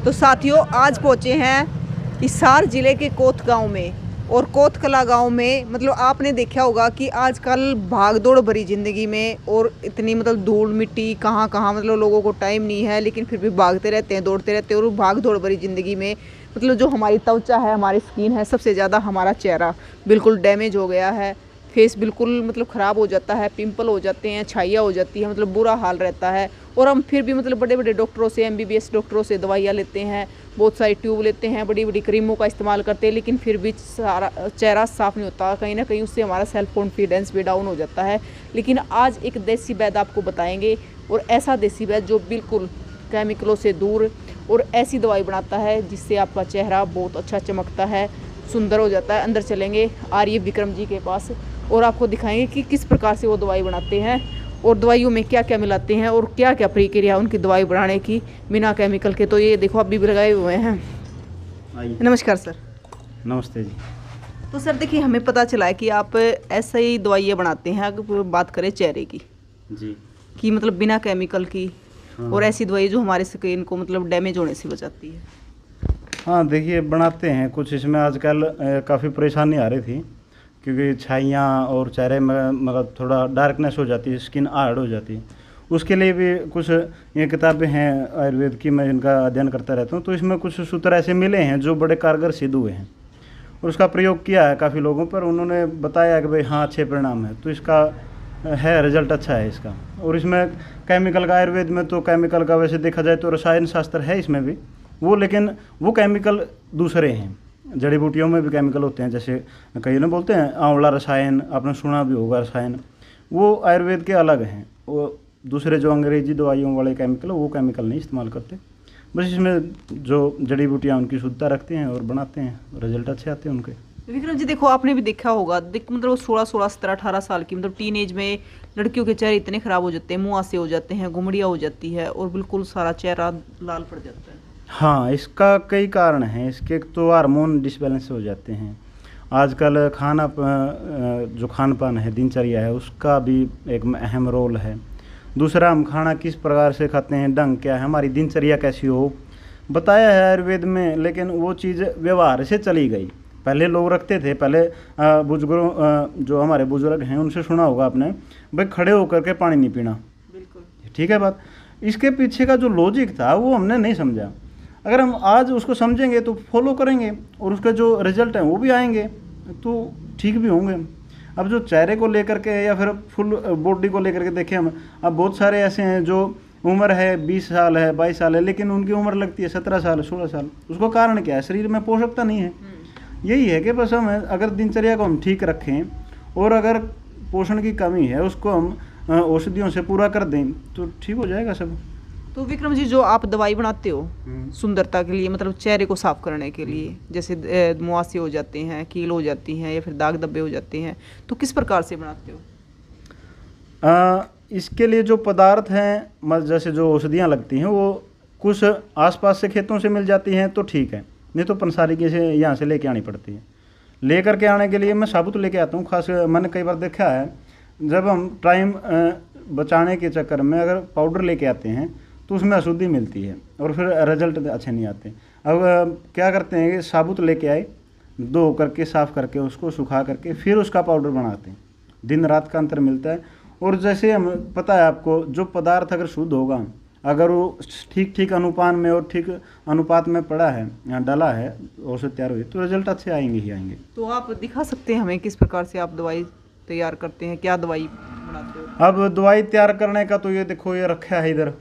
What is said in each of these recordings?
तो साथियों आज पहुँचे हैं हिसार ज़िले के कोत गांव में। और कोत कला गांव में मतलब आपने देखा होगा कि आजकल भाग दौड़ भरी ज़िंदगी में और इतनी मतलब धूल मिट्टी कहाँ कहाँ मतलब लोगों को टाइम नहीं है, लेकिन फिर भी भागते रहते हैं, दौड़ते रहते हैं। और भाग दौड़ भरी ज़िंदगी में मतलब जो हमारी त्वचा है, हमारी स्किन है, सबसे ज़्यादा हमारा चेहरा बिल्कुल डैमेज हो गया है। फेस बिल्कुल मतलब ख़राब हो जाता है, पिंपल हो जाते हैं, छाइयाँ हो जाती है, मतलब बुरा हाल रहता है। और हम फिर भी मतलब बड़े बड़े डॉक्टरों से, MBBS डॉक्टरों से दवाइयाँ लेते हैं, बहुत सारी ट्यूब लेते हैं, बड़ी बड़ी क्रीमों का इस्तेमाल करते हैं, लेकिन फिर भी सारा चेहरा साफ़ नहीं होता। कहीं ना कहीं उससे हमारा सेल्फ कॉन्फिडेंस भी डाउन हो जाता है। लेकिन आज एक देसी वैद्य आपको बताएंगे, और ऐसा देसी वैद्य जो बिल्कुल केमिकलों से दूर और ऐसी दवाई बनाता है जिससे आपका चेहरा बहुत अच्छा चमकता है, सुंदर हो जाता है। अंदर चलेंगे आर्य विक्रम जी के पास और आपको दिखाएंगे कि किस प्रकार से वो दवाई बनाते हैं और दवाइयों में क्या क्या मिलाते हैं और क्या क्या प्रक्रिया उनकी दवाई बनाने की बिना केमिकल के। तो ये देखो अभी भी लगाए हुए हैं। नमस्कार सर। नमस्ते जी। तो सर देखिए, हमें पता चला है कि आप ऐसे ही दवाइयाँ बनाते हैं। अगर बात करें चेहरे की जी कि मतलब बिना केमिकल की, हाँ। और ऐसी दवाई जो हमारे स्किन को मतलब डैमेज होने से बचाती है। हाँ देखिए, बनाते हैं कुछ। इसमें आजकल काफ़ी परेशानी आ रही थी, क्योंकि छाइयाँ और चेहरे में मतलब थोड़ा डार्कनेस हो जाती है, स्किन हार्ड हो जाती है। उसके लिए भी कुछ ये किताबें हैं आयुर्वेद की, मैं इनका अध्ययन करता रहता हूँ। तो इसमें कुछ सूत्र ऐसे मिले हैं जो बड़े कारगर सिद्ध हुए हैं, और उसका प्रयोग किया है काफ़ी लोगों पर। उन्होंने बताया कि भाई हाँ, अच्छे परिणाम है। तो इसका है रिजल्ट अच्छा है इसका। और इसमें केमिकल का, आयुर्वेद में तो केमिकल का वैसे देखा जाए तो रसायन शास्त्र है इसमें भी वो, लेकिन वो केमिकल दूसरे हैं। जड़ी बूटियों में भी केमिकल होते हैं, जैसे कई ना बोलते हैं आंवला रसायन, आपने सुना भी होगा रसायन, वो आयुर्वेद के अलग हैं। वो दूसरे जो अंग्रेजी दवाइयों वाले केमिकल, वो केमिकल नहीं इस्तेमाल करते। बस इसमें जो जड़ी बूटियाँ उनकी शुद्धता रखते हैं और बनाते हैं, रिजल्ट अच्छे आते हैं उनके। विक्रम जी देखो, आपने भी देखा होगा, मतलब 16, 17, 18 साल की मतलब टीन एज में लड़कियों के चेहरे इतने ख़राब हो जाते हैं, मुँह से हो जाते हैं, गुमड़ियाँ हो जाती है और बिल्कुल सारा चेहरा लाल पड़ जाता है। हाँ, इसका कई कारण हैं। इसके तो हार्मोन डिसबैलेंस हो जाते हैं। आजकल जो खान पान है, दिनचर्या है, उसका भी एक अहम रोल है। दूसरा, हम खाना किस प्रकार से खाते हैं, ढंग क्या है, हमारी दिनचर्या कैसी हो, बताया है आयुर्वेद में। लेकिन वो चीज़ व्यवहार से चली गई। पहले लोग रखते थे, पहले बुजुर्गों, जो हमारे बुजुर्ग हैं, उनसे सुना होगा आपने, भाई खड़े होकर के पानी नहीं पीना। बिल्कुल ठीक है बात। इसके पीछे का जो लॉजिक था वो हमने नहीं समझा। अगर हम आज उसको समझेंगे तो फॉलो करेंगे, और उसके जो रिजल्ट हैं वो भी आएंगे, तो ठीक भी होंगे। अब जो चेहरे को लेकर के या फिर फुल बॉडी को लेकर के देखें हम, अब बहुत सारे ऐसे हैं जो उम्र है 20 साल है, 22 साल है, लेकिन उनकी उम्र लगती है 17 साल, 16 साल। उसको कारण क्या है? शरीर में पोषकता नहीं है। यही है कि बस हम अगर दिनचर्या को हम ठीक रखें, और अगर पोषण की कमी है उसको हम औषधियों से पूरा कर दें, तो ठीक हो जाएगा सब। तो विक्रम जी, जो आप दवाई बनाते हो सुंदरता के लिए, मतलब चेहरे को साफ करने के लिए, जैसे मुहासे हो जाते हैं, कील हो जाती हैं या फिर दाग धब्बे हो जाते हैं, तो किस प्रकार से बनाते हो? इसके लिए जो पदार्थ हैं, जैसे जो औषधियाँ लगती हैं, वो कुछ आसपास से खेतों से मिल जाती हैं तो ठीक है, नहीं तो पंसारी के से यहाँ से लेके आनी पड़ती है। लेकर के आने के लिए मैं साबुत लेके आता हूँ। खास मैंने कई बार देखा है, जब हम टाइम बचाने के चक्कर में अगर पाउडर लेके आते हैं तो उसमें अशुद्धि मिलती है और फिर रिजल्ट अच्छे नहीं आते। अब क्या करते हैं कि साबुत लेके आए, धो करके साफ़ करके उसको सुखा करके फिर उसका पाउडर बनाते हैं। दिन रात का अंतर मिलता है। और जैसे हम पता है आपको, जो पदार्थ अगर शुद्ध होगा, अगर वो ठीक अनुपान में और ठीक अनुपात में पड़ा है या डला है, औषध तैयार हुई, तो रिजल्ट अच्छे आएंगे ही आएंगे। तो आप दिखा सकते हैं हमें किस प्रकार से आप दवाई तैयार करते हैं, क्या दवाई बनाते हो? अब दवाई तैयार करने का तो ये देखो, ये रखा है इधर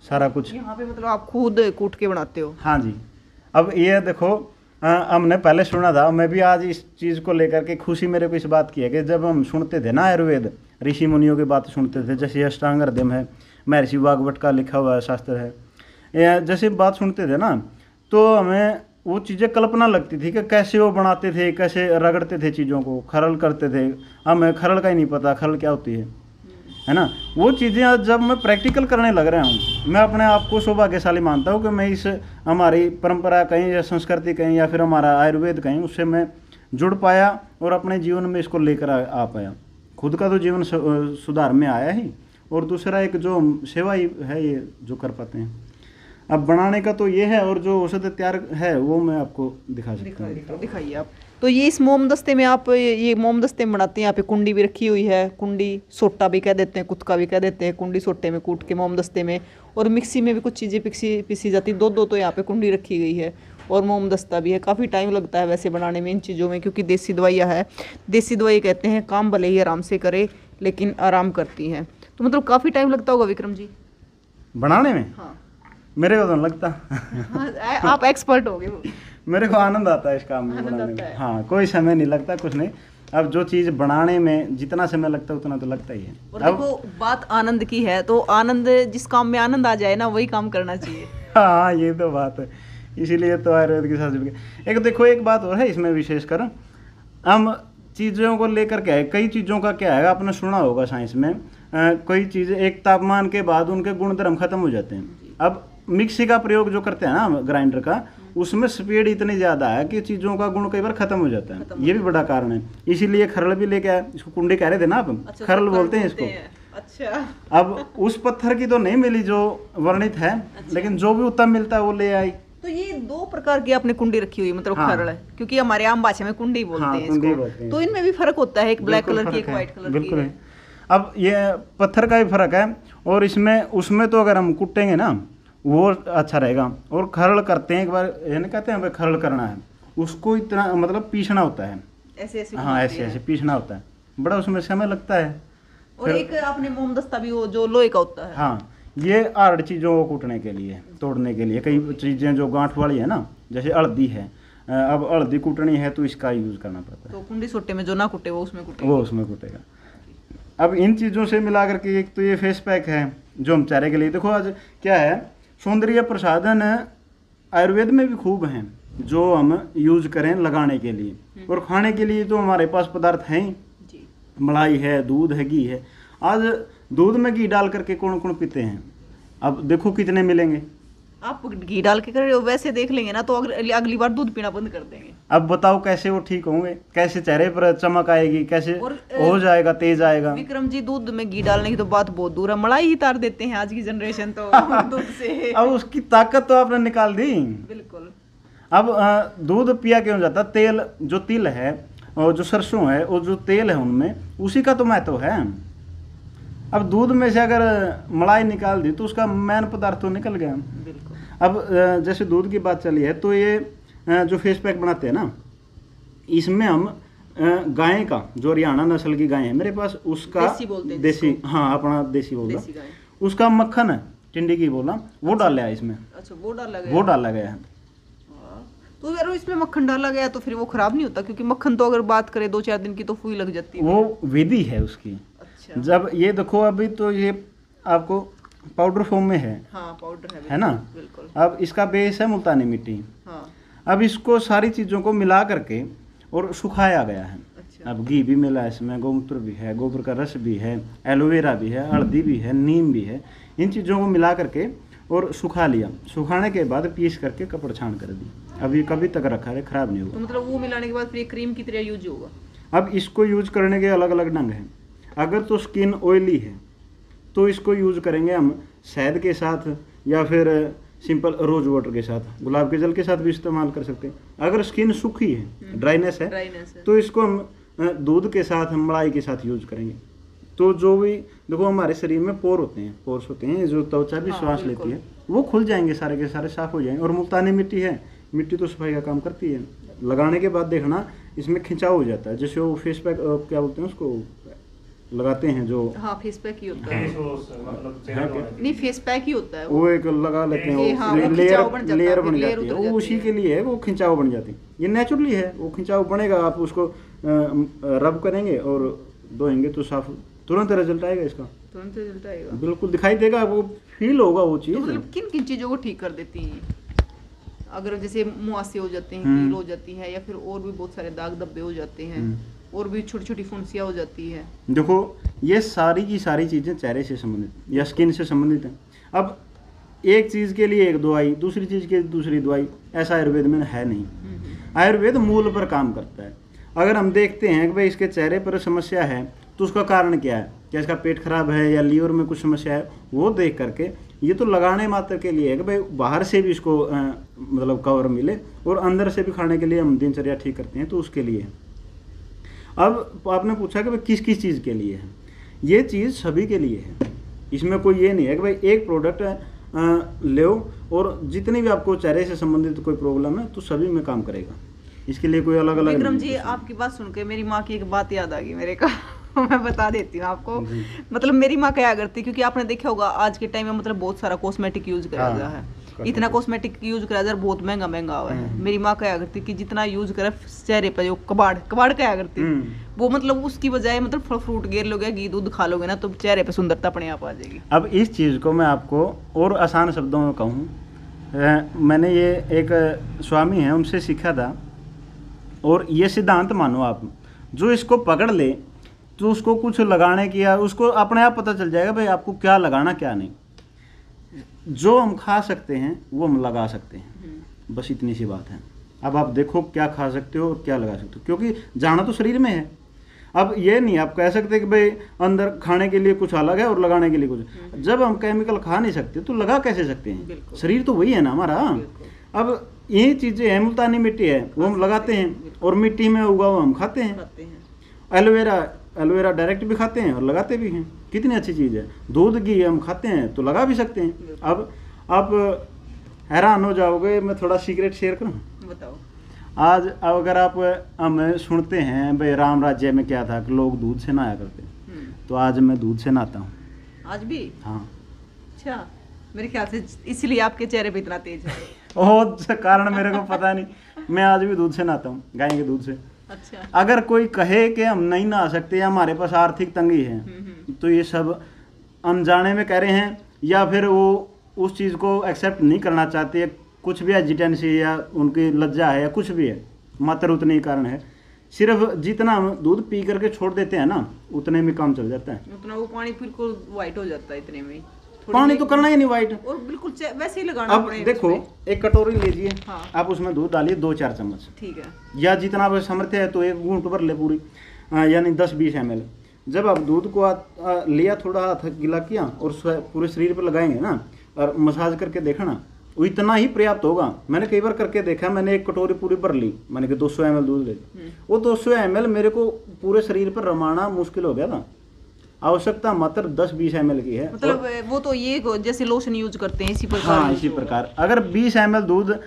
सारा कुछ। यहाँ पे मतलब आप खुद कूट के बनाते हो? हाँ जी। अब ये देखो, हमने पहले सुना था, मैं भी आज इस चीज़ को लेकर के खुशी मेरे को इस बात की है कि जब हम सुनते थे ना आयुर्वेद, ऋषि मुनियों की बात सुनते थे, जैसे अष्टांग हृदय है, महर्षि वाग्भट का लिखा हुआ शास्त्र है, जैसे बात सुनते थे ना, तो हमें वो चीज़ें कल्पना लगती थी कि कैसे वो बनाते थे, कैसे रगड़ते थे चीज़ों को, खरल करते थे। हमें खरल का ही नहीं पता, खरल क्या होती है ना। वो चीज़ें आज जब मैं प्रैक्टिकल करने लग रहा हूँ, मैं अपने आप को सौभाग्यशाली मानता हूँ कि मैं इस हमारी परंपरा कहीं या संस्कृति कहीं या फिर हमारा आयुर्वेद कहीं, उससे मैं जुड़ पाया और अपने जीवन में इसको लेकर आ पाया। खुद का तो जीवन सुधार में आया ही, और दूसरा एक जो सेवा ही है ये जो कर पाते हैं। अब बनाने का तो ये है, और जो औषध तैयार है वो मैं आपको दिखा सकता हूँ। दिखाइए आप। तो ये इस मोम दस्ते में आप ये मोम दस्ते में बनाते हैं। यहाँ पे कुंडी भी रखी हुई है, कुंडी सोटा भी कह देते हैं, कुत्का भी कह देते हैं, कुंडी सोटे में कूट के मोम दस्ते में। और मिक्सी में भी कुछ चीज़ें पीसी जाती, दो तो यहाँ पे कुंडी रखी गई है, और मोम दस्ता भी है। काफ़ी टाइम लगता है वैसे बनाने में इन चीज़ों में, क्योंकि देसी दवाइयाँ है। देसी दवाई कहते हैं काम भले ही आराम से करे लेकिन आराम करती हैं। तो मतलब काफ़ी टाइम लगता होगा विक्रम जी बनाने में? हाँ। मेरे को तो नहीं लगता। हाँ, आप एक्सपर्ट हो गए। मेरे को आनंद आता है इस काम में, बनाने में। हाँ, कोई समय नहीं लगता, कुछ नहीं। अब जो चीज़ बनाने में जितना समय लगता है उतना तो लगता ही है। और देखो बात आनंद की है, तो आनंद, जिस काम में आनंद आ जाए ना वही काम करना चाहिए। हाँ, ये तो बात है, इसीलिए तो आयुर्वेद के साथ जुड़ गए। एक देखो, एक बात और है इसमें विशेषकर, हम चीज़ों को लेकर क्या है, कई चीज़ों का क्या है, आपने सुना होगा साइंस में, कोई चीज़ें एक तापमान के बाद उनके गुण धर्म खत्म हो जाते हैं। अब मिक्सी का प्रयोग जो करते हैं ना, ग्राइंडर का, उसमें स्पीड इतनी ज़्यादा है कि चीज़ों का गुण कई बार खत्म हो जाता है। ये भी बड़ा कारण है, इसीलिए खरल भी लेके आए। इसको कुंडी कह रहे थे ना आप? अच्छा, खरल बोलते हैं इसको। अच्छा। अब उस पत्थर की तो नहीं मिली जो वर्णित है, लेकिन जो भी उत्तम मिलता है वो ले आई। तो ये दो प्रकार की आपने कुंडी रखी हुई है, मतलब हाँ। खरड़ है, क्योंकि हमारे आम भाषा में कुंडी बोलते हैं कुंडी इसको। बोलते हैं। तो इनमें भी फर्क होता है, एक ब्लैक बिल्कुल कलर की, एक फर्क है, व्हाइट कलर की बिल्कुल है। है। अब ये पत्थर का भी फर्क है, और इसमें उसमें तो अगर हम कुटेंगे ना वो अच्छा रहेगा। और खरल करते हैं, एक बार यानी कहते हैं भाई खरल करना है, उसको इतना मतलब पीसना होता है, ऐसे ऐसे हाँ ऐसे ऐसे पीसना होता है, बड़ा उसमें समय लगता है। और एक आपने मोम दस्ता भी वो जो लोहे का होता है। हाँ, ये हार्ड चीज़ों को कूटने के लिए, तोड़ने के लिए। कई चीज़ें जो गांठ वाली है ना, जैसे हल्दी है, अब हल्दी कूटनी है तो इसका यूज़ करना पड़ता है। तो कुंडी सोटे में जो ना कुटे वो उसमें कुटे, वो उसमें कूटेगा। अब इन चीज़ों से मिला करके एक तो ये फेस पैक है जो हम चेहरे के लिए, देखो आज क्या है, सौंदर्य प्रसाधन आयुर्वेद में भी खूब हैं जो हम यूज करें लगाने के लिए। और खाने के लिए तो हमारे पास पदार्थ हैं ही, मलाई है, दूध है, घी है। आज दूध में घी डाल करके कौन कौन पीते हैं, अब देखो कितने मिलेंगे। आप घी डाल के कर रहे हो, वैसे देख लेंगे ना तो अगली बार दूध पीना बंद कर देंगे। अब बताओ कैसे वो ठीक होंगे, कैसे चेहरे पर चमक आएगी, कैसे और, हो जाएगा, तेज आएगा। विक्रम जी, दूध में घी डालने की तो बात बहुत दूर है, मलाई ही तार देते हैं आज की जनरेशन तो दूध से। अब उसकी ताकत तो आपने निकाल दी। बिल्कुल। अब दूध पिया क्यों जाता, तेल जो तिल है और जो सरसों है और जो तेल है उनमें उसी का तो महत्व है। अब दूध में से अगर मलाई निकाल दी तो उसका मेन पदार्थ तो निकल गया। बिल्कुल। अब जैसे दूध की बात चली है तो ये जो फेस पैक बनाते हैं ना, इसमें हम गाय का, जो हरियाणा नस्ल की गाय है मेरे पास, उसका देसी बोलते हैं देसी, हाँ अपना देसी बोल देसी रहा, गाय। उसका मक्खन है, टिंडी की बोला, वो डाला है इसमें। अच्छा, वो डाला गया। वो डाला गया है। तो यार इसमें मक्खन डाला गया तो फिर वो खराब नहीं होता? क्योंकि मक्खन तो अगर बात करें 2-4 दिन की तो फूई लग जाती है। वो विधि है उसकी। अच्छा। जब ये देखो, अभी तो ये आपको पाउडर फॉर्म में है। हाँ, पाउडर है ना? बिल्कुल। अब इसका बेस है मुल्तानी मिट्टी। हाँ। अब इसको सारी चीज़ों को मिला करके और सुखाया गया है। अच्छा। अब घी भी मिला है इसमें, गौमूत्र भी है, गोबर का रस भी है, एलोवेरा भी है, हल्दी भी है, नीम भी है। इन चीज़ों को मिला करके और सुखा लिया। सुखाने के बाद पीस करके कपड़ छान कर दी। अभी कभी तक रखा है, खराब नहीं तो होगा। मतलब वो मिलाने के बाद फिर क्रीम की तरह यूज होगा। अब इसको यूज करने के अलग अलग ढंग हैं। अगर तो स्किन ऑयली है तो इसको यूज करेंगे हम शहद के साथ, या फिर सिंपल रोज वाटर के साथ, गुलाब के जल के साथ भी इस्तेमाल कर सकते हैं। अगर स्किन सूखी है, ड्राइनेस है, तो इसको हम दूध के साथ, मलाई के साथ यूज करेंगे। तो जो भी देखो हमारे शरीर में पोर होते हैं, पोर्स होते हैं, जो त्वचा भी श्वास लेती है, वो खुल जाएंगे, सारे के सारे साफ हो जाएंगे। और मुल्तानी मिट्टी है, मिट्टी तो सफाई का काम करती है। लगाने के बाद देखना इसमें खिंचाव हो जाता है, जैसे वो फेस पैक क्या बोलते हैं उसको लगाते हैं जो, हाँ फेस पैक ही होता है। मतलब नहीं, फेस पैक ही होता है वो एक लगा लेते हैं, हाँ, वो लेयर लेयर बन बन जाता है, जाती है, लेयर वो उतर उसी जाती के लिए है, वो खिंचाव बन जाती है। ये नेचुरली है, वो खिंचाव बनेगा, आप उसको रब करेंगे और धोएंगे तो साफ तुरंत रिजल्ट आएगा इसका, तुरंत रिजल्ट आएगा। बिल्कुल दिखाई देगा, वो फील होगा वो चीज़। तो मतलब किन किन चीज़ों को ठीक कर देती हैं? अगर जैसे मुहासे हो जाते हैं, कील हो जाती है, या फिर और भी बहुत सारे दाग धब्बे हो जाते हैं, और भी छोटी छोटी फुंसियाँ हो जाती है। देखो ये सारी की सारी चीज़ें चेहरे से संबंधित या स्किन से संबंधित हैं। अब एक चीज़ के लिए एक दवाई, दूसरी चीज़ के लिए दूसरी दवाई, ऐसा आयुर्वेद में है नहीं। आयुर्वेद मूल पर काम करता है। अगर हम देखते हैं कि भाई इसके चेहरे पर समस्या है तो उसका कारण क्या है, क्या इसका पेट खराब है या लीवर में कुछ समस्या है, वो देख करके ये तो लगाने मात्र के लिए है कि भाई बाहर से भी इसको मतलब कवर मिले और अंदर से भी खाने के लिए हम दिनचर्या ठीक करते हैं, तो उसके लिए है। अब आपने पूछा कि भाई किस किस चीज़ के लिए है, ये चीज़ सभी के लिए है। इसमें कोई ये नहीं है कि भाई एक प्रोडक्ट लो और जितनी भी आपको चेहरे से संबंधित कोई प्रॉब्लम है तो सभी में काम करेगा, इसके लिए कोई अलग अलग। विक्रम जी, आपकी बात सुन के मेरी माँ की एक बात याद आ गई मेरे को। मैं बता देती हूँ आपको। मतलब मेरी माँ क्या करती, क्योंकि आपने देखा होगा आज के टाइम में मतलब बहुत सारा कॉस्मेटिक यूज करा जा है, इतना कॉस्मेटिक यूज करा जा बहुत महंगा महंगा हुआ है। मेरी माँ क्या करती कि जितना यूज करे चेहरे पर जो कबाड़ क्या करती वो, मतलब उसकी बजाय मतलब फल फ्रूट गेर लोगे, घी दूध खा लोगे ना, तो चेहरे पे सुंदरता अपने आप आ जाएगी। अब इस चीज़ को मैं आपको और आसान शब्दों में कहूँ, मैंने ये एक स्वामी हैं उनसे सीखा था, और ये सिद्धांत मानो आप, जो इसको पकड़ ले तो उसको कुछ लगाने की या उसको अपने आप पता चल जाएगा भाई आपको क्या लगाना क्या नहीं। जो हम खा सकते हैं वो हम लगा सकते हैं, बस इतनी सी बात है। अब आप देखो क्या खा सकते हो और क्या लगा सकते हो, क्योंकि जाना तो शरीर में है। अब ये नहीं आप कह सकते कि भाई अंदर खाने के लिए कुछ अलग है और लगाने के लिए कुछ। जब हम केमिकल खा नहीं सकते तो लगा कैसे सकते हैं, शरीर तो वही है ना हमारा। अब यही चीज़ें हैं, मुल्तानी मिट्टी है वो हम लगाते हैं, और मिट्टी में उगा हुआ हम खाते हैं। एलोवेरा डायरेक्ट भी खाते हैं और लगाते भी हैं, कितनी अच्छी चीज़ है। दूध घी हम खाते हैं तो लगा भी सकते हैं। अब आप हैरान हो जाओगे, मैं थोड़ा सीक्रेट शेयर करूं, बताओ। आज अगर आप हम सुनते हैं भाई राम राज्य में क्या था कि लोग दूध से नहाया करते, तो आज मैं दूध से नहाता हूँ। आज भी? हाँ। अच्छा, मेरे ख्याल से इसलिए आपके चेहरे पे इतना तेज है। ओह, कारण मेरे को पता नहीं, मैं आज भी दूध से नहाता हूँ, गाय के दूध से। अच्छा। अगर कोई कहे कि हम नहीं नहा सकते या हमारे पास आर्थिक तंगी है, तो ये सब अनजाने में कह रहे हैं, या फिर वो उस चीज़ को एक्सेप्ट नहीं करना चाहते, कुछ भी एजिटेंसी या उनकी लज्जा है या कुछ भी है, मात्र उतने ही कारण है। सिर्फ जितना हम दूध पी करके छोड़ देते हैं ना, उतने में काम चल जाता है। उतना वो पानी बिल्कुल वाइट हो जाता है इतने में। पानी तो करना ही नहीं वाइट, और बिल्कुल वैसे ही लगाना। अब देखो एक कटोरी लीजिए, हाँ। आप उसमें दूध डालिए 2-4 चम्मच, ठीक है, या या जितना आप सामर्थ्य है तो एक घूंट भर ले पूरी, यानी 10-20 ml। जब आप दूध को लिया, थोड़ा हाथ गीला किया और पूरे शरीर पर लगाएंगे ना और मसाज करके देखा ना, वो इतना ही पर्याप्त होगा। मैंने कई बार करके देखा, मैंने एक कटोरी पूरी भर ली, मैंने कहा 200 ml दूध ले, वो 200 ml मेरे को पूरे शरीर पर रमाना मुश्किल हो गया था। आवश्यकता मात्र 10-20 ml की है। मतलब वो तो ये जैसे लोशन यूज करते हैं इसी प्रकार। हाँ, इसी प्रकार अगर 20 ml दूध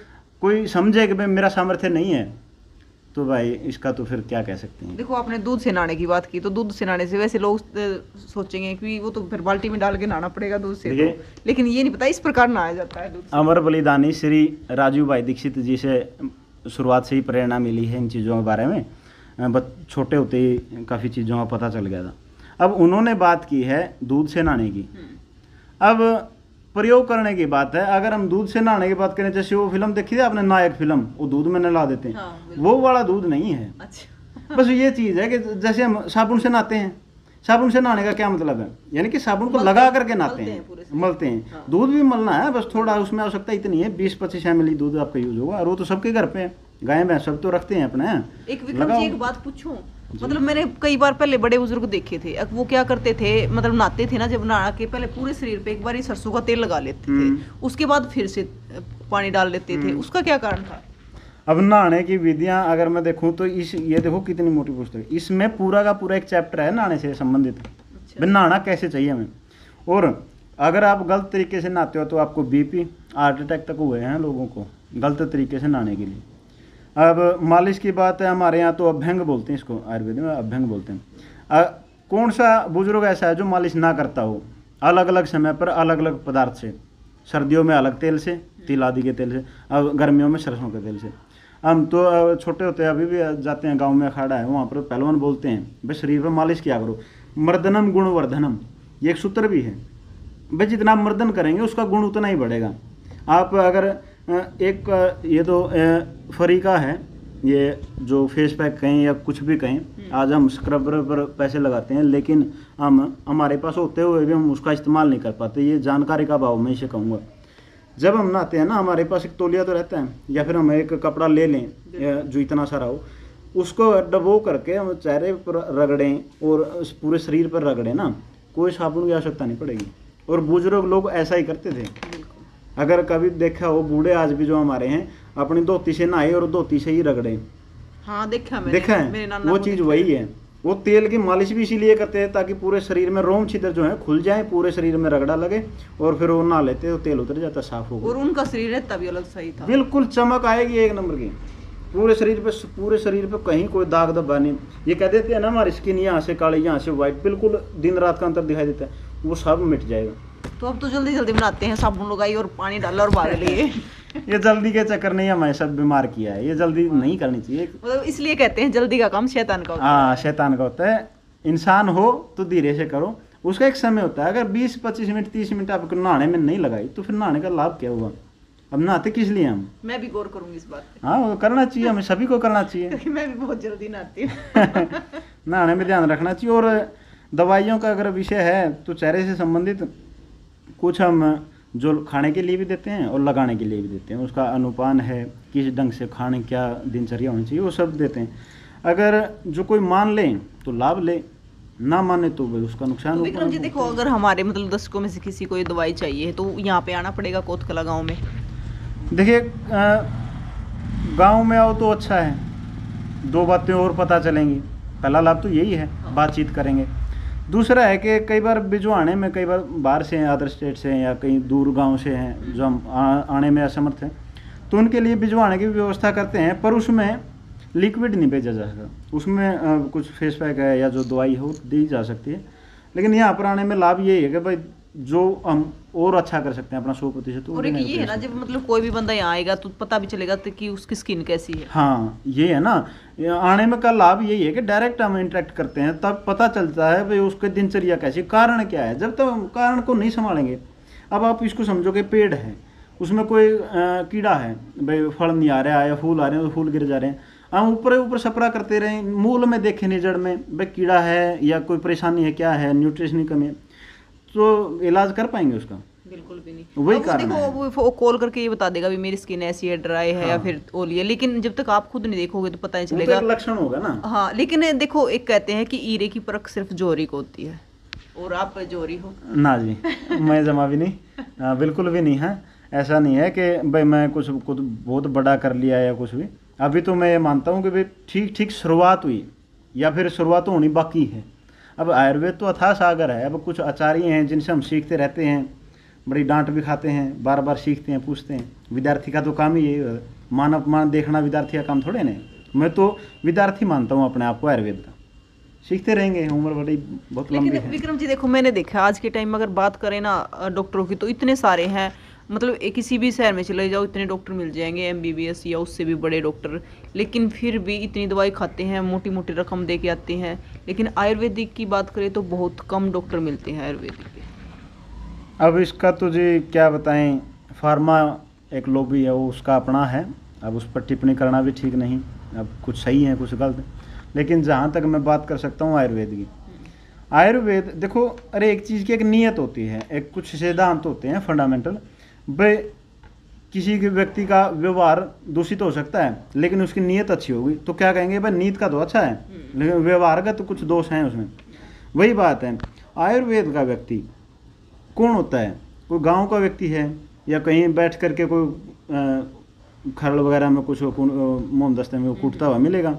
कोई समझे कि भाई मेरा सामर्थ्य नहीं है, तो भाई इसका तो फिर क्या कह सकते हैं। देखो आपने दूध से नहाने की बात की, तो दूध से नहाने से वैसे लोग सोचेंगे कि वो तो फिर बाल्टी में डाल के नहाना पड़ेगा दूध से, तो, लेकिन ये नहीं पता इस प्रकार नहाया जाता है दूध से। अमर बलिदानी श्री राजीव भाई दीक्षित जी से शुरुआत से ही प्रेरणा मिली है इन चीज़ों के बारे में। छोटे होते ही काफ़ी चीज़ों का पता चल गया था। अब उन्होंने बात की है दूध से नहाने की। अब प्रयोग करने की बात है, अगर हम दूध से नहाने की बात करें, जैसे वो फिल्म देखी थी आपने नायक फिल्म, वो दूध में नला देते हैं, हाँ, वो वाला दूध नहीं है। अच्छा। बस ये चीज़ है कि जैसे हम साबुन से नहाते हैं, साबुन से नहाने का क्या मतलब है, यानी कि साबुन को लगा करके नहाते हैं, मलते हैं। हाँ। दूध भी मलना है, बस थोड़ा उसमें आवश्यकता इतनी है, 20-25 ml दूध आपका यूज होगा, और वो तो सबके घर पे है, गाय भैंस सब तो रखते हैं अपने। एक विक्रम जी एक बात पूछूं, मतलब मैंने कई बार पहले बड़े बुजुर्ग देखे थे, वो क्या करते थे, मतलब नहाते थे ना, जब नहा के पहले पूरे शरीर पे एक बार ही सरसों का तेल लगा लेते थे, उसके बाद फिर से पानी डाल लेते थे, उसका क्या कारण था? अब नहाने की विधियां अगर मैं देखूं तो ये देखो कितनी मोटी पुस्तक, इसमें पूरा का पूरा एक चैप्टर है नहाने से संबंधित। अच्छा। नहाना कैसे चाहिए हमें, और अगर आप गलत तरीके से नहाते हो तो आपको BP, हार्ट अटैक तक हुए हैं लोगों को गलत तरीके से नहाने के लिए। अब मालिश की बात है, हमारे यहाँ तो अभ्यंग बोलते हैं इसको, आयुर्वेद में अभ्यंग बोलते हैं। कौन सा बुजुर्ग ऐसा है जो मालिश ना करता हो, अलग अलग समय पर अलग अलग पदार्थ से, सर्दियों में अलग तेल से, तिल आदि के तेल से, अब गर्मियों में सरसों के तेल से। हम तो छोटे होते हैं, अभी भी जाते हैं गांव में, अखाड़ा है वहाँ पर पहलवान बोलते हैं भाई शरीर पर मालिश किया करो, मर्दनम गुणवर्धनम, ये एक सूत्र भी है भाई, जितना मर्दन करेंगे उसका गुण उतना ही बढ़ेगा। आप अगर एक ये तो फरीका है, ये जो फेस पैक कहें या कुछ भी कहें, आज हम स्क्रबर पर पैसे लगाते हैं, लेकिन हमारे पास होते हुए भी हम उसका इस्तेमाल नहीं कर पाते, ये जानकारी का अभाव मैं इसे कहूँगा। जब हम नहाते हैं ना, हमारे पास एक तौलिया तो रहता है, या फिर हम एक कपड़ा ले लें जो इतना सारा हो, उसको डबो करके हम चेहरे पर रगड़ें और पूरे शरीर पर रगड़ें ना, कोई साबुन की आवश्यकता नहीं पड़ेगी, और बुजुर्ग लोग ऐसा ही करते थे। अगर कभी देखा हो, बूढ़े आज भी जो हमारे हैं अपनी धोती से नहाए और धोती से ही रगड़े। हाँ देखा मैंने, देखा मेरे है, नाना वो को चीज देखा वही है। वो तेल की मालिश भी इसीलिए करते हैं ताकि पूरे शरीर में रोम छिद्र जो है खुल जाए, पूरे शरीर में रगड़ा लगे और फिर वो नहा लेते तो तेल उतर जाता, साफ हो और गया। उनका शरीर है तभी अलग सही था, बिल्कुल चमक आएगी एक नंबर की पूरे शरीर पे कहीं कोई दाग धब्बा नहीं। ये कह देते हैं ना हमारी स्किन यहाँ से काली यहाँ से व्हाइट, बिल्कुल दिन रात का अंतर दिखाई देता है, वो सब मिट जाएगा। तो अब तो जल्दी जल्दी बनाते हैं, साबुन लगाई और पानी डाला और भाग लिए। ये जल्दी के चक्कर नहीं हमें सब बीमार किया है, ये जल्दी नहीं करनी चाहिए। मतलब इसलिए कहते हैं जल्दी का काम शैतान का होता है। हाँ, शैतान का होता है। इंसान हो तो धीरे से करो, उसका एक समय होता है। अगर 20-25 मिनट 30 मिनट आपको नहाने में नहीं लगाई तो फिर नहाने का लाभ क्या हुआ? अब नहाते किस लिए हम? मैं भी गौर करूंगी इस बात पे। हाँ, वो करना चाहिए, हमें सभी को करना चाहिए। क्योंकि मैं भी बहुत जल्दी नहाती हूँ। नहाने में ध्यान रखना चाहिए। और दवाइयों का अगर विषय है तो चेहरे से संबंधित कुछ हम जो खाने के लिए भी देते हैं और लगाने के लिए भी देते हैं, उसका अनुपान है, किस ढंग से खाने, क्या दिनचर्या होनी चाहिए, वो सब देते हैं। अगर जो कोई मान ले तो लाभ ले, ना माने तो भाई उसका नुकसान तो होगा। विक्रम जी देखो, अगर हमारे मतलब दर्शकों में से किसी को ये दवाई चाहिए तो यहाँ पे आना पड़ेगा कोतकला गाँव में। देखिए, गांव में आओ तो अच्छा है, दो बातें और पता चलेंगी। पहला लाभ तो यही है, बातचीत करेंगे। दूसरा है कि कई बार भिजवाने में, कई बार बाहर से हैं, अदर स्टेट से हैं या कहीं दूर गांव से हैं जो हम आने में असमर्थ हैं, तो उनके लिए भिजवाने की व्यवस्था करते हैं, पर उसमें लिक्विड नहीं भेजा जा सकता। उसमें कुछ फेस पैक है या जो दवाई हो दी जा सकती है। लेकिन यहाँ पर आने में लाभ यही है कि भाई जो हम और अच्छा कर सकते हैं अपना 100%। और एक ये है ना, जब मतलब कोई भी बंदा यहाँ आएगा तो पता भी चलेगा तो कि उसकी स्किन कैसी है। हाँ, ये है ना, आने में का लाभ यही है कि डायरेक्ट हम इंटरेक्ट करते हैं, तब पता चलता है भाई उसकी दिनचर्या कैसी, कारण क्या है। जब तक हम कारण को नहीं संभालेंगे, अब आप इसको समझो कि पेड़ है, उसमें कोई कीड़ा है, भाई फल नहीं आ रहा है या फूल आ रहे हैं तो फूल गिर जा रहे हैं, हम ऊपर ऊपर सपरा करते रहे, मूल में देखें नहीं जड़ में भाई कीड़ा है या कोई परेशानी है, क्या है, न्यूट्रिशन की कमी है, तो इलाज कर पाएंगे उसका? बिल्कुल भी नहीं। वही अब कारण देखो, है। वो कॉल करके ये बता देगा भी मेरी स्किन ऐसी है, ड्राई है, हाँ। या फिर ओली है, लेकिन जब तक आप खुद नहीं देखोगे तो पता नहीं वो तो चलेगा। एक लक्षण होगा ना। हाँ, लेकिन देखो, एक कहते हैं कि ईरे की परख सिर्फ जोहरी को होती है, और आप जोहरी हो। ना जी, मैं जमा भी नहीं, बिल्कुल भी नहीं है। ऐसा नहीं है कि भाई मैं कुछ बहुत बड़ा कर लिया या कुछ भी। अभी तो मैं ये मानता हूँ कि भाई ठीक ठीक शुरुआत हुई, या फिर शुरुआत तो होनी बाकी है। अब आयुर्वेद तो अथाह सागर है। अब कुछ आचार्य हैं जिनसे हम सीखते रहते हैं, बड़ी डांट भी खाते हैं, बार बार सीखते हैं, पूछते हैं। विद्यार्थी का तो काम ही यही है, मान अपमान देखना विद्यार्थी का काम थोड़े नहीं। मैं तो विद्यार्थी मानता हूँ अपने आप को आयुर्वेद का। सीखते रहेंगे, उम्र बड़ी बहुत लंबी लेकिन है। विक्रम जी देखो, मैंने देखा आज के टाइम में अगर बात करें ना डॉक्टरों की, तो इतने सारे हैं, मतलब किसी भी शहर में चले जाओ इतने डॉक्टर मिल जाएंगे, MBBS या उससे भी बड़े डॉक्टर, लेकिन फिर भी इतनी दवाई खाते हैं, मोटी मोटी रकम दे के आते हैं। लेकिन आयुर्वेदिक की बात करें तो बहुत कम डॉक्टर मिलते हैं आयुर्वेदिक के। अब इसका तो जी क्या बताएं, फार्मा एक लॉबी है, वो उसका अपना है। अब उस पर टिप्पणी करना भी ठीक नहीं, अब कुछ सही है कुछ गलत। लेकिन जहाँ तक मैं बात कर सकता हूँ आयुर्वेद की, आयुर्वेद देखो, अरे एक चीज़ की एक नियत होती है, एक कुछ सिद्धांत होते हैं फंडामेंटल। भाई किसी के व्यक्ति का व्यवहार दूषित हो सकता है, लेकिन उसकी नीयत अच्छी होगी तो क्या कहेंगे, भाई नीयत का तो अच्छा है, लेकिन व्यवहार का तो कुछ दोष हैं उसमें। वही बात है, आयुर्वेद का व्यक्ति कौन होता है? कोई गांव का व्यक्ति है या कहीं बैठ करके कोई खरल वगैरह में कुछ मोम दस्ते में कूटता हुआ मिलेगा।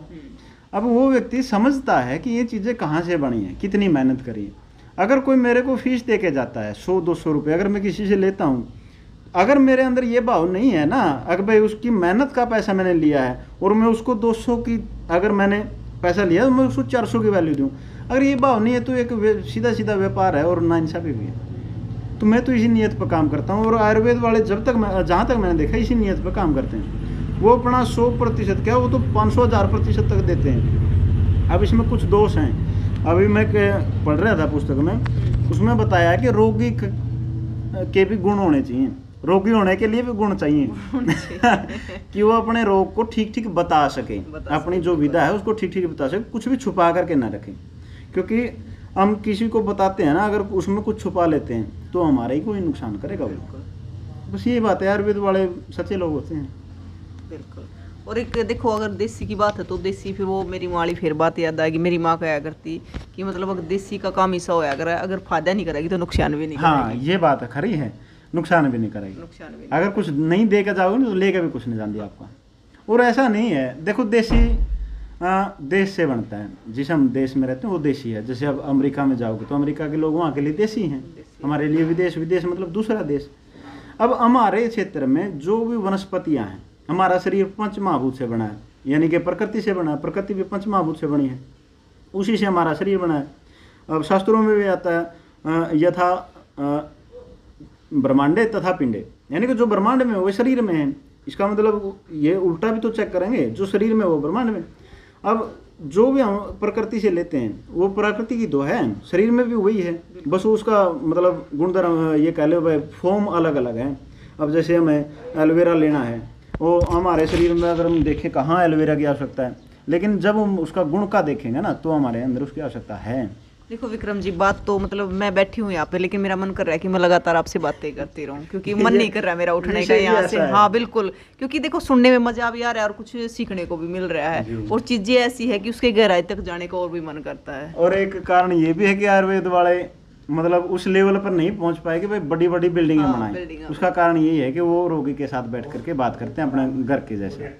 अब वो व्यक्ति समझता है कि ये चीज़ें कहाँ से बनी हैं, कितनी मेहनत करी है। अगर कोई मेरे को फीस दे के जाता है 100-200 रुपये, अगर मैं किसी से लेता हूँ, अगर मेरे अंदर ये भाव नहीं है ना, अगर भाई उसकी मेहनत का पैसा मैंने लिया है और मैं उसको 200 की अगर मैंने पैसा लिया तो मैं उसको 400 की वैल्यू दूँ, अगर ये भाव नहीं है तो एक सीधा सीधा व्यापार है और नाइंसाफी भी है। तो मैं तो इसी नियत पर काम करता हूँ। और आयुर्वेद वाले जब तक जहाँ तक मैंने देखा इसी नियत पर काम करते हैं। वो अपना 100% क्या, वो तो 500,000% तक देते हैं। अब इसमें कुछ दोष हैं। अभी मैं पढ़ रहा था पुस्तक में, उसमें बताया कि रोगी के भी गुण होने चाहिए, रोगी होने के लिए भी गुण चाहिए कि वो अपने रोग को ठीक ठीक बता सके, अपनी जो विधा है उसको ठीक ठीक बता सके, कुछ भी छुपा करके ना रखें। क्योंकि हम किसी को बताते हैं ना, अगर उसमें कुछ छुपा लेते हैं तो हमारा ही कोई नुकसान करेगा वो। बस ये बात है, आयुर्वेद वाले सच्चे लोग होते हैं। बिल्कुल। और एक देखो, अगर देसी की बात है तो देसी, फिर वो मेरी वाली फिर बात याद आएगी। मेरी माँ कहा करती कि मतलब अगर देसी का काम ऐसा होया अगर अगर फायदा नहीं करेगी तो नुकसान भी नहीं हाँ करेगी। ये बात है, खरी है, नुकसान भी नहीं करेगी। नुकसान भी अगर कुछ नहीं दे के जाओगे ना तो लेके भी कुछ नहीं जानती आपका। और ऐसा नहीं है, देखो देसी देश से बनता है, जिस हम देश में रहते हैं वो देसी है। जैसे अब अमेरिका में जाओगे तो अमेरिका के लोग वहाँ के लिए देसी हैं, हमारे लिए विदेश, विदेश मतलब दूसरा देश। अब हमारे क्षेत्र में जो भी वनस्पतियाँ हैं, हमारा शरीर पंच महाभूत से बना है, यानी कि प्रकृति से बना है, प्रकृति भी पंच महाभूत से बनी है, उसी से हमारा शरीर बना है। अब शास्त्रों में भी आता है यथा ब्रह्मांडे तथा पिंडे, यानी कि जो ब्रह्मांड में वो शरीर में है। इसका मतलब ये उल्टा भी तो चेक करेंगे, जो शरीर में वो ब्रह्मांड में। अब जो भी हम प्रकृति से लेते हैं वो प्रकृति की तो है, शरीर में भी वही है, बस उसका मतलब गुणधर्म ये कह लो भाई फॉर्म अलग अलग है। अब जैसे हमें एलोवेरा लेना है, वो हमारे शरीर में अगर हम देखें कहाँ एलोवेरा की आवश्यकता है, लेकिन जब हम उसका गुण का देखेंगे ना तो हमारे अंदर उसकी आवश्यकता है। देखो विक्रम जी, बात तो मतलब मैं बैठी हूँ यहाँ पे, लेकिन मेरा मन कर रहा है कि मैं लगातार आपसे बातें करती रहूँ, क्योंकि मन नहीं कर रहा मेरा उठने का यहाँ से। हाँ बिल्कुल, क्योंकि देखो सुनने में मजा भी आ रहा है और कुछ सीखने को भी मिल रहा है, और चीजें ऐसी है कि उसके गहराई तक जाने को और भी मन करता है। और एक कारण ये भी है कि आयुर्वेद वाले मतलब उस लेवल पर नहीं पहुंच पाए कि भाई बड़ी बड़ी बिल्डिंगें बनाएं। उसका कारण यही है कि वो रोगी के साथ बैठ करके बात करते हैं अपने घर के जैसे।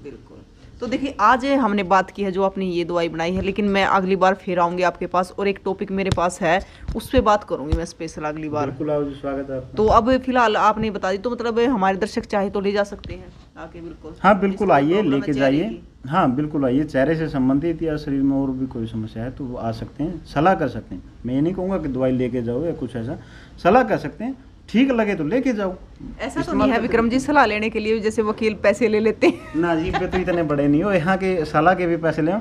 बिल्कुल। तो देखिए आज हमने बात की है जो आपने ये दवाई बनाई है, लेकिन मैं अगली बार फिर आऊंगी आपके पास और एक टॉपिक मेरे पास है, उस पर बात करूंगी मैं स्पेशल अगली बार। बिल्कुल आओ जी, स्वागत है आपका। तो अब फिलहाल आपने बता दी, तो मतलब हमारे दर्शक चाहे तो ले जा सकते हैं आके। बिल्कुल हाँ बिल्कुल आइए, लेके जाइए। हाँ बिल्कुल आइए, चेहरे से संबंधित या शरीर में और भी कोई समस्या है तो वो आ सकते हैं, सलाह कर सकते हैं। मैं ये नहीं कहूँगा कि दवाई लेके जाओ या कुछ ऐसा, सलाह कर सकते हैं, ठीक लगे तो लेके जाओ। ऐसा तो नहीं है विक्रम जी सलाह लेने के लिए जैसे वकील पैसे ले लेते हैं? ना जी, पे तो इतने बड़े नहीं हो, यहाँ के सलाह के भी पैसे ले।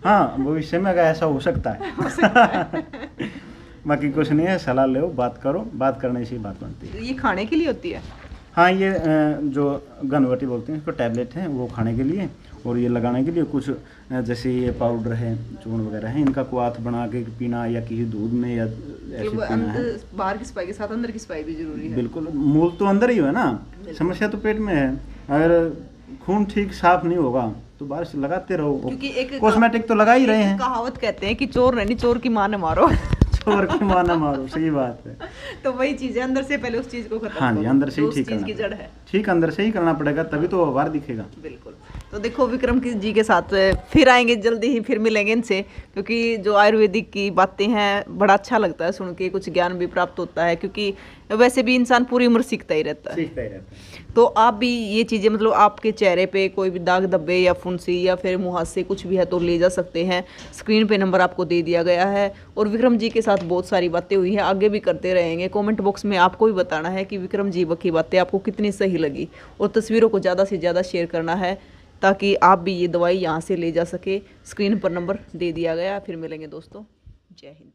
हाँ भविष्य में अगर ऐसा हो सकता है बाकी कुछ नहीं है, सलाह लो, बात करो, बात करने से ही बात बनती है। ये खाने के लिए होती है? हाँ ये जो घनवटी बोलते हैं इसको टैबलेट है, वो खाने के लिए, और ये लगाने के लिए कुछ जैसे ये पाउडर है, चूर्ण वगैरह है, इनका क्वाथ बना के पीना या किसी दूध में या ऐसे पीना है। बाहर की सफाई के साथ अंदर की सफाई भी जरूरी है। बिल्कुल, मूल तो अंदर ही है ना, समस्या तो पेट में है। अगर खून ठीक साफ नहीं होगा तो बाहर से लगाते रहो, क्योंकि एक कॉस्मेटिक तो लगा ही रहे हैं। कहावत कहते हैं कि चोर नहीं, चोर की माँ न मारो चोर की माँ न मारो, सही बात है। तो वही चीज है, अंदर से पहले उस चीज को खत्म हाँ जी, अंदर से ही ठीक करना, चीज की जड़ है। ठीक अंदर से ही करना पड़ेगा, तभी तो बाहर दिखेगा। बिल्कुल। तो देखो विक्रम जी के साथ फिर आएंगे जल्दी ही, फिर मिलेंगे इनसे, क्योंकि जो आयुर्वेदिक की बातें हैं बड़ा अच्छा लगता है सुन के, कुछ ज्ञान भी प्राप्त होता है, क्योंकि वैसे भी इंसान पूरी उम्र सीखता ही रहता है। तो आप भी ये चीज़ें मतलब आपके चेहरे पे कोई भी दाग धब्बे या फुंसी या फिर मुहासे कुछ भी है तो ले जा सकते हैं। स्क्रीन पे नंबर आपको दे दिया गया है, और विक्रम जी के साथ बहुत सारी बातें हुई हैं, आगे भी करते रहेंगे। कमेंट बॉक्स में आपको भी बताना है कि विक्रम जी की बातें आपको कितनी सही लगी, और तस्वीरों को ज़्यादा से ज़्यादा शेयर करना है ताकि आप भी ये दवाई यहाँ से ले जा सके। स्क्रीन पर नंबर दे दिया गया। फिर मिलेंगे दोस्तों, जय हिंद।